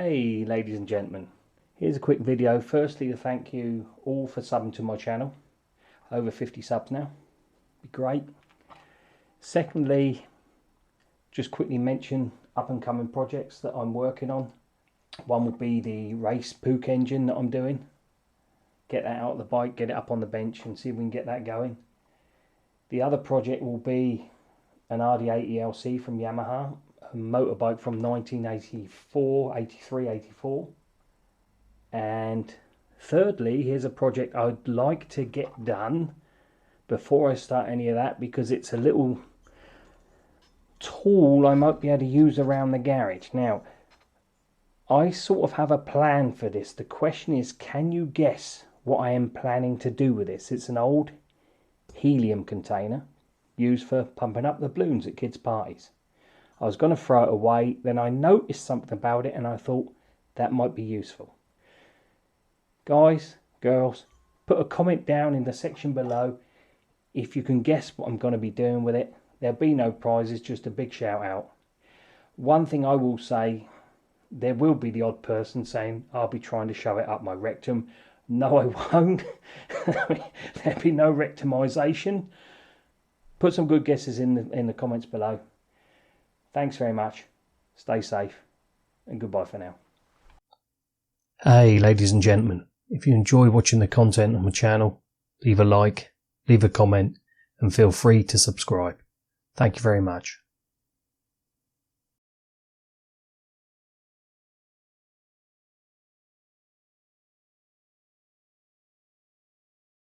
Hey ladies and gentlemen, here's a quick video. Firstly, to thank you all for subbing to my channel. Over 50 subs now, be great. Secondly, just quickly mention up and coming projects that I'm working on. One will be the race Pook engine that I'm doing. Get that out of the bike, get it up on the bench and see if we can get that going. The other project will be an RD80 LC from Yamaha, a motorbike from 1984, 83, 84. And thirdly, here's a project I'd like to get done before I start any of that, because it's a little tool I might be able to use around the garage. Now, I sort of have a plan for this. The question is, can you guess what I am planning to do with this? It's an old helium container used for pumping up the balloons at kids' parties. I was going to throw it away, then I noticed something about it and I thought that might be useful. Guys, girls, put a comment down in the section below if you can guess what I'm going to be doing with it. There'll be no prizes, just a big shout out. One thing I will say, there will be the odd person saying I'll be trying to shove it up my rectum. No, I won't. There'll be no rectumization. Put some good guesses in the comments below. Thanks very much. Stay safe and goodbye for now. Hey ladies and gentlemen, if you enjoy watching the content on my channel, leave a like, leave a comment and feel free to subscribe. Thank you very much.